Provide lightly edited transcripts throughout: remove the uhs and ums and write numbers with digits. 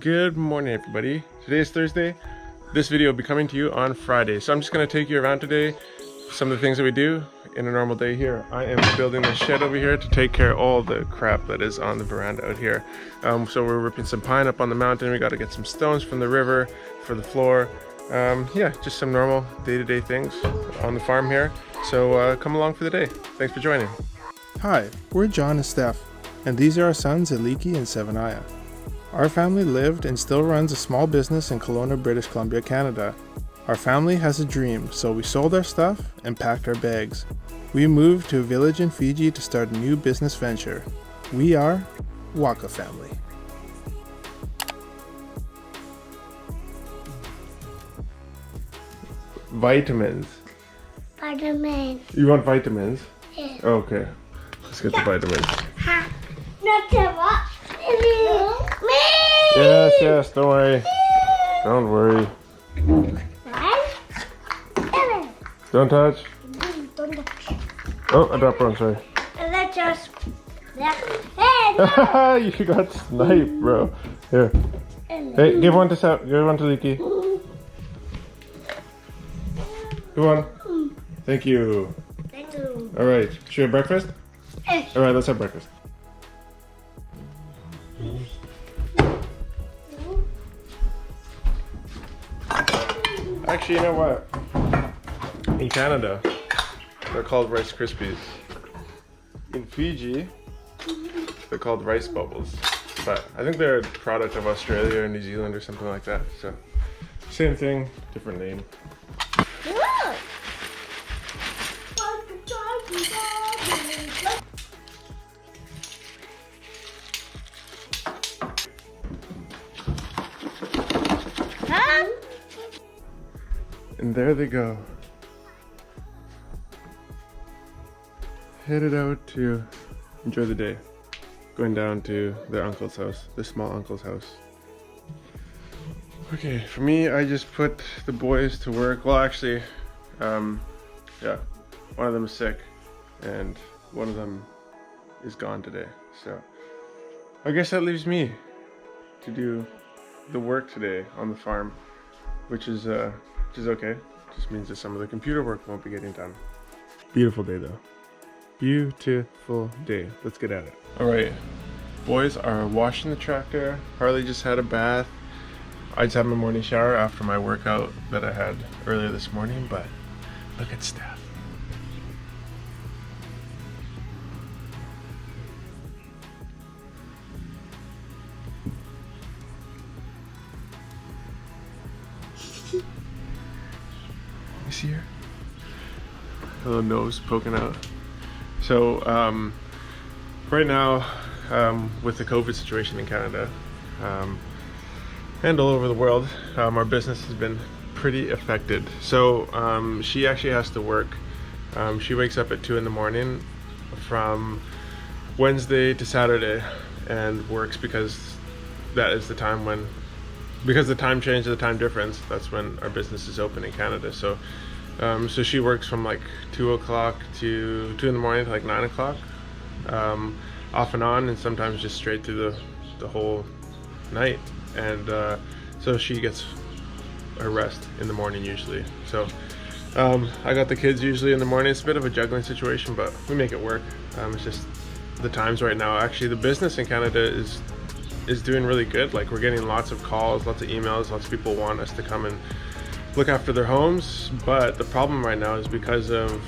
Good morning, everybody. Today is Thursday. This video will be coming to you on Friday. So I'm just going to take you around today, some of the things that we do in a normal day here. I am building a shed over here to take care of all the crap that is on the veranda out here. So we're ripping some pine up on the mountain. We got to get some stones from the river for the floor. Yeah, just some normal day-to-day things on the farm here. So come along for the day. Thanks for joining. Hi, we're John and Steph, and these are our sons Eliki and Sevaniah. Our family lived and still runs a small business in Kelowna, British Columbia, Canada. Our family has a dream, so we sold our stuff and packed our bags. We moved to a village in Fiji to start a new business venture. We are WakaFamily. Vitamins. Vitamins. You want vitamins? Yeah. Okay. Let's get the vitamins. Not too much. Yes, don't worry. Don't worry. Don't touch. Don't touch. Oh, I dropped one, sorry. Let's just. Hey, no. You got sniped, bro. Here. Hey, give one to Sap. Give one to Leaky. Come on. Thank you. Thank you. Alright, should we have breakfast? Alright, let's have breakfast. Actually, you know what? In Canada, they're called Rice Krispies. In Fiji, they're called rice bubbles. But I think they're a product of Australia or New Zealand or something like that. So, same thing, different name. And there they go. Headed out to enjoy the day. Going down to their uncle's house, the small uncle's house. Okay, for me, I just put the boys to work. Well, actually, yeah, one of them is sick and one of them is gone today. So I guess that leaves me to do the work today on the farm, which is okay. Just means that some of the computer work won't be getting done. Beautiful day though. Beautiful day. Let's get at it. All right, boys are washing the tractor. Harley just had a bath. I just had my morning shower after my workout that I had earlier this morning, but look at Steph. You see her? A little nose poking out. So, right now, with the COVID situation in Canada, and all over the world, our business has been pretty affected. So, she actually has to work. She wakes up at 2 in the morning from Wednesday to Saturday and works because that is the time when, because the time change and the time difference, that's when our business is open in Canada. So so she works from like 2 o'clock to 2 in the morning to like 9 o'clock, off and on, and sometimes just straight through the whole night. And so she gets her rest in the morning usually. So I got the kids usually in the morning. It's a bit of a juggling situation, but we make it work. It's just the times right now. Actually, the business in Canada is doing really good. Like, we're getting lots of calls, lots of emails, lots of people want us to come and look after their homes. But the problem right now is because of,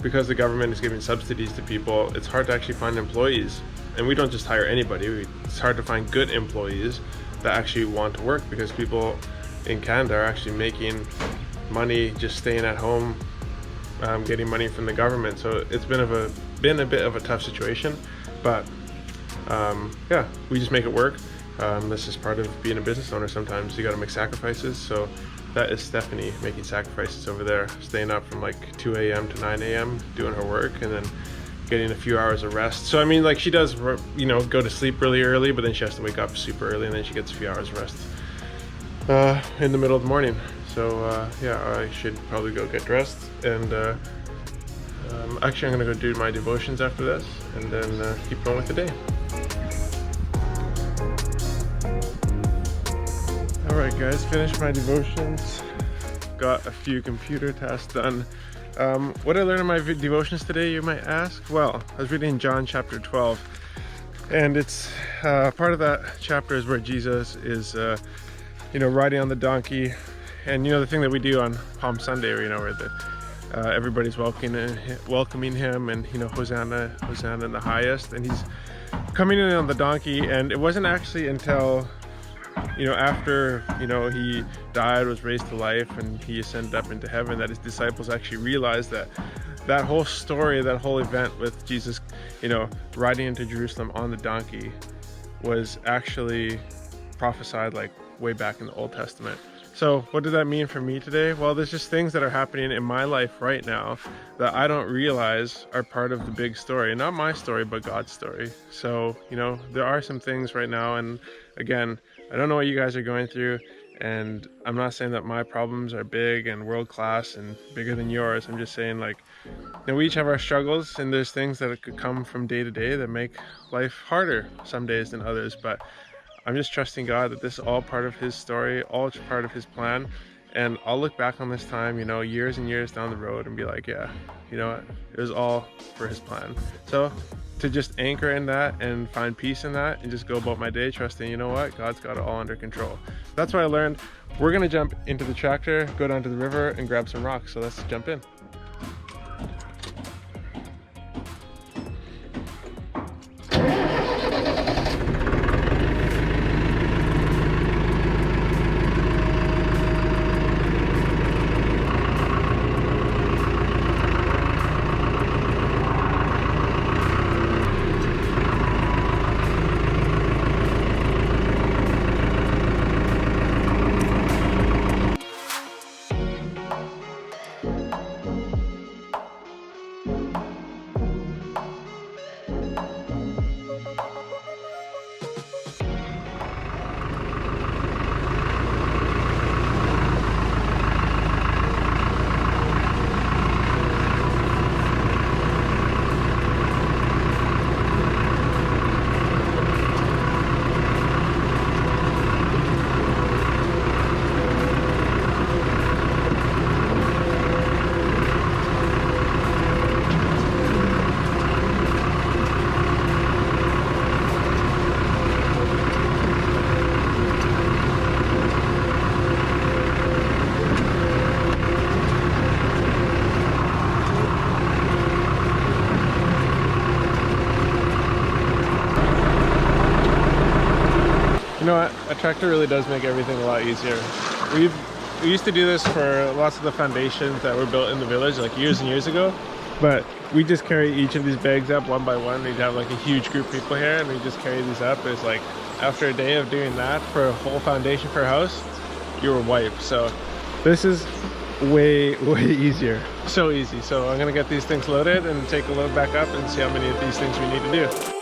because the government is giving subsidies to people, it's hard to actually find employees. And we don't just hire anybody. It's hard to find good employees that actually want to work, because people in Canada are actually making money just staying at home, getting money from the government. So it's been a bit of a tough situation, but yeah, we just make it work. This is part of being a business owner. Sometimes you got to make sacrifices. So that is Stephanie making sacrifices over there, staying up from like 2 a.m. to 9 a.m. doing her work, and then getting a few hours of rest. So I mean, like, she does, go to sleep really early, but then she has to wake up super early, and then she gets a few hours of rest in the middle of the morning. So yeah, I should probably go get dressed, and actually I'm gonna go do my devotions after this, and then keep going with the day. Alright guys, finished my devotions. Got a few computer tasks done. What did I learn in my devotions today, you might ask? Well, I was reading John chapter 12. And it's part of that chapter is where Jesus is, riding on the donkey. And the thing that we do on Palm Sunday, where everybody's welcoming him, and Hosanna, Hosanna in the highest. And he's coming in on the donkey, and it wasn't actually until after he died, was raised to life, and he ascended up into heaven, that his disciples actually realized that whole story, that whole event with Jesus riding into Jerusalem on the donkey was actually prophesied like way back in the Old Testament. So what did that mean for me today? Well, there's just things that are happening in my life right now that I don't realize are part of the big story. Not my story, but God's story. So, there are some things right now, and again, I don't know what you guys are going through, and I'm not saying that my problems are big and world-class and bigger than yours. I'm just saying, we each have our struggles, and there's things that could come from day to day that make life harder some days than others, but I'm just trusting God that this is all part of his story, all part of his plan. And I'll look back on this time, years and years down the road and be like, yeah, you know what? It was all for his plan. So to just anchor in that and find peace in that and just go about my day trusting, God's got it all under control. That's what I learned. We're going to jump into the tractor, go down to the river and grab some rocks. So let's jump in. A tractor really does make everything a lot easier. We used to do this for lots of the foundations that were built in the village like years and years ago, but we just carry each of these bags up one by one. We'd have like a huge group of people here, and we just carry these up. It's like after a day of doing that for a whole foundation for a house, you were wiped. So this is way easier, so easy. So I'm gonna get these things loaded and take a load back up and see how many of these things we need to do.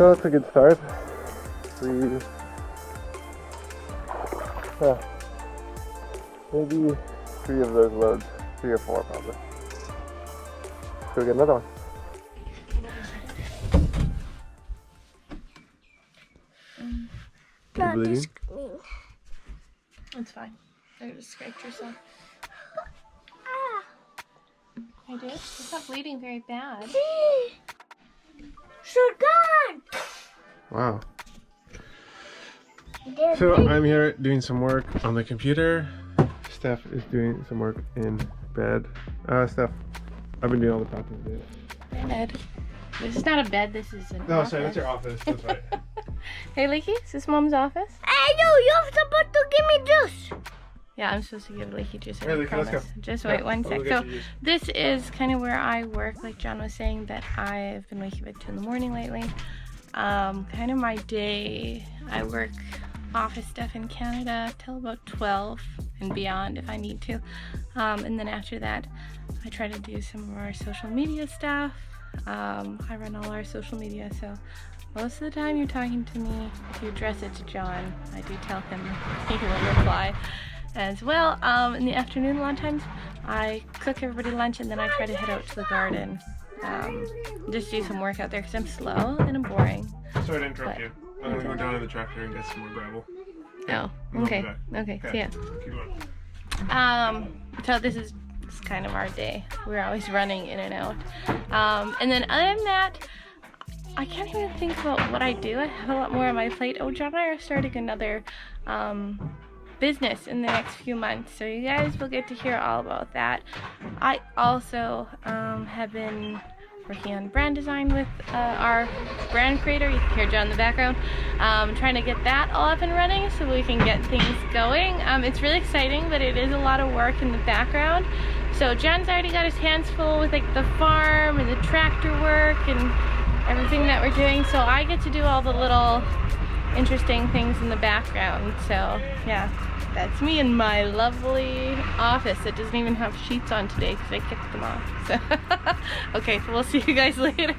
So that's a good start. Maybe 3 of those loads, 3 or 4 probably. So we get another one. No, bleeding? this green. It's fine. I just scraped yourself. Ah. I did? It's not bleeding very bad. So gone. Wow. There's So big- I'm here doing some work on the computer. Steph is doing some work in bed. Steph, I've been doing all the talking today. Bed. This is not a bed, this is an No, office. sorry, that's your office. That's right. Hey, Leaky, is this Mom's office? Hey, you're supposed to give me juice. Yeah, I'm supposed to give Leaky juice. I Hey, Leaky, let's promise. go. Just Yeah, wait one I'll sec. go So get you juice. this is kind of where I work. Like John was saying, that I've been waking up at 2 in the morning lately. Kind of my day. I work office stuff in Canada till about 12 and beyond if I need to. And then after that, I try to do some of our social media stuff. I run all our social media, so most of the time you're talking to me. If you address it to John, I do tell him he will reply as well. In the afternoon, a lot of times I cook everybody lunch and then I try to head out to the garden. Just do some work out there because I'm slow and I'm boring. Sorry to interrupt But- you. I'm gonna go down in the tractor and get some more gravel. Oh, We'll be okay. back. Okay, see ya. Keep going. So this is kind of our day. We're always running in and out. And then other than that, I can't even think about what I do. I have a lot more on my plate. Oh, John and I are starting another business in the next few months, so you guys will get to hear all about that. I also have been working on brand design with our brand creator. You can hear John in the background. Trying to get that all up and running so we can get things going. It's really exciting, but it is a lot of work in the background. So John's already got his hands full with like the farm and the tractor work and everything that we're doing. So I get to do all the little interesting things in the background. So yeah, that's me in my lovely office that doesn't even have sheets on today because I kicked them off. So okay, so we'll see you guys later.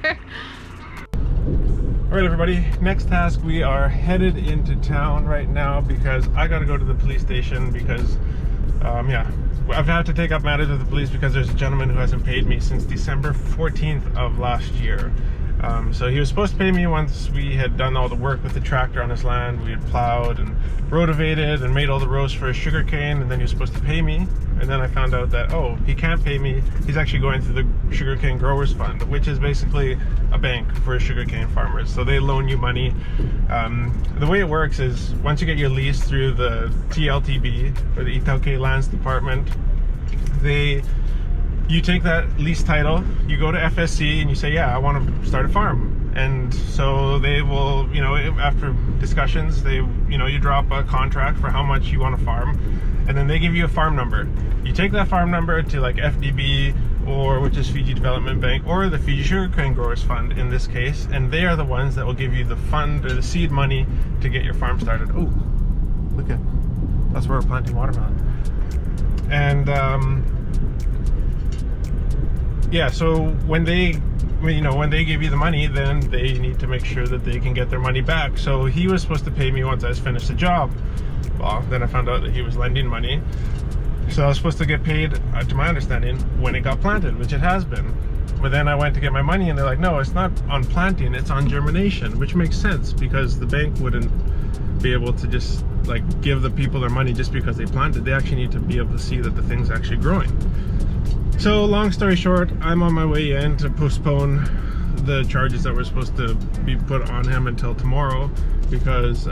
Alright everybody, next task, we are headed into town right now because I gotta go to the police station because, yeah, I've had to take up matters with the police because there's a gentleman who hasn't paid me since December 14th of last year. So he was supposed to pay me once we had done all the work with the tractor on his land. We had plowed and rotavated and made all the rows for his sugarcane, and then he was supposed to pay me. And then I found out that, oh, he can't pay me. He's actually going through the Sugarcane Growers Fund, which is basically a bank for sugarcane farmers. So they loan you money. The way it works is once you get your lease through the TLTB, or the Itauke Lands Department, you take that lease title, you go to FSC and you say, yeah, I want to start a farm. And so they will, you know, after discussions, you drop a contract for how much you want to farm, and then they give you a farm number. You take that farm number to like FDB, which is Fiji Development Bank, or the Fiji Sugarcane Growers Fund in this case, and they are the ones that will give you the fund or the seed money to get your farm started. Oh, look at, that's where we're planting watermelon. And yeah, so when they give you the money, then they need to make sure that they can get their money back. So he was supposed to pay me once I finished the job. Well, then I found out that he was lending money. So I was supposed to get paid, to my understanding, when it got planted, which it has been. But then I went to get my money and they're like, no, it's not on planting, it's on germination, which makes sense because the bank wouldn't be able to just like give the people their money just because they planted. They actually need to be able to see that the thing's actually growing. So long story short, I'm on my way in to postpone the charges that were supposed to be put on him until tomorrow because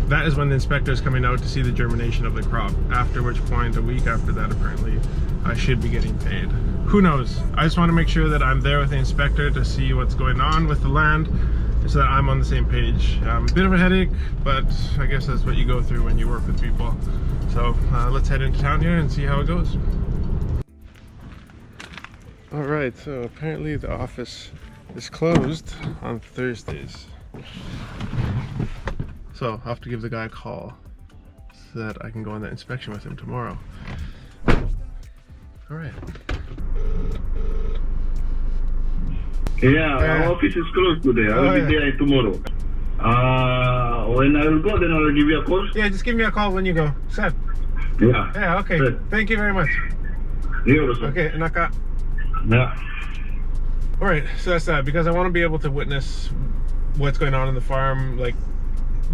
that is when the inspector is coming out to see the germination of the crop, after which point a week after that apparently I should be getting paid. Who knows? I just want to make sure that I'm there with the inspector to see what's going on with the land so that I'm on the same page. A bit of a headache, but I guess that's what you go through when you work with people. So let's head into town here and see how it goes. Alright, so apparently the office is closed on Thursdays. So I'll have to give the guy a call so that I can go on that inspection with him tomorrow. Alright. Yeah, our office is closed today. I'll be there tomorrow. When I will go, then I'll give you a call. Yeah, just give me a call when you go. Set. Yeah. Yeah, okay. Set. Thank you very much. Okay, naka. Yeah. Alright, so that's that, because I want to be able to witness what's going on in the farm, like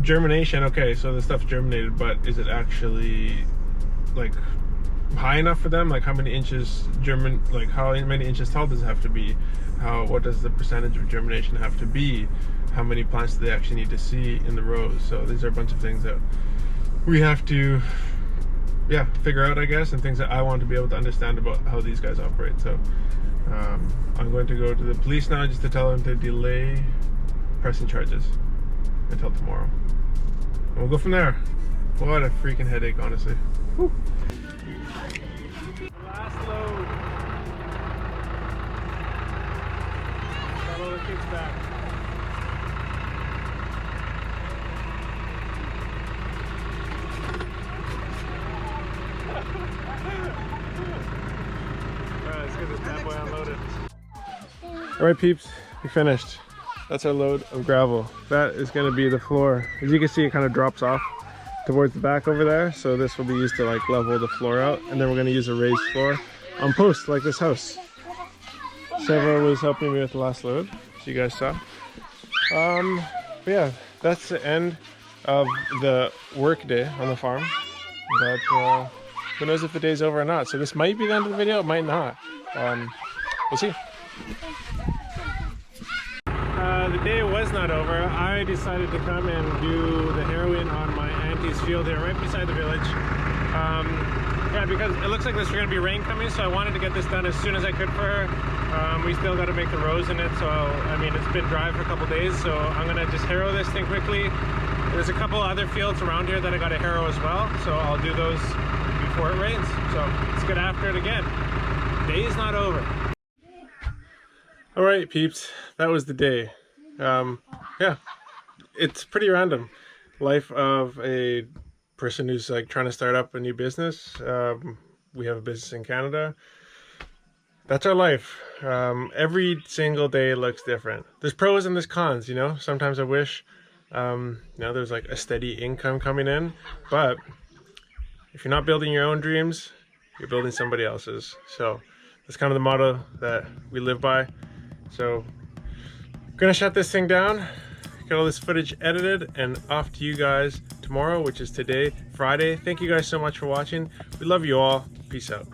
germination. Okay, so the stuff's germinated, but is it actually like high enough for them? Like how many inches how many inches tall does it have to be? What does the percentage of germination have to be? How many plants do they actually need to see in the rows? So these are a bunch of things that we have to figure out, I guess, and things that I want to be able to understand about how these guys operate. So I'm going to go to the police now just to tell them to delay pressing charges until tomorrow. And we'll go from there. What a freaking headache, honestly. Whew. Last load. Got all the kids back. Alright, let's get this bad boy unloaded. Alright peeps, we finished. That's our load of gravel. That is going to be the floor. As you can see, it kind of drops off towards the back over there. So this will be used to like level the floor out. And then we're going to use a raised floor on posts like this house. Several was helping me with the last load, as you guys saw. But yeah, that's the end of the work day on the farm. But who knows if the day's over or not. So this might be the end of the video, it might not. We'll see. The day was not over. I decided to come and do the harrowing on my auntie's field here, right beside the village. Yeah, because it looks like there's going to be rain coming, so I wanted to get this done as soon as I could for her. We still got to make the rows in it, so I mean it's been dry for a couple days, so I'm going to just harrow this thing quickly. There's a couple other fields around here that I got to harrow as well, so I'll do those before it rains. So let's get after it again. Day's not over. Alright peeps, that was the day. Yeah, it's pretty random. Life of a person who's like trying to start up a new business. We have a business in Canada. That's our life. Every single day looks different. There's pros and there's cons, you know. Sometimes I wish there's like a steady income coming in, but if you're not building your own dreams, you're building somebody else's. So that's kind of the motto that we live by. So I'm gonna shut this thing down, get all this footage edited, and off to you guys tomorrow, which is today, Friday. Thank you guys so much for watching. We love you all. Peace out.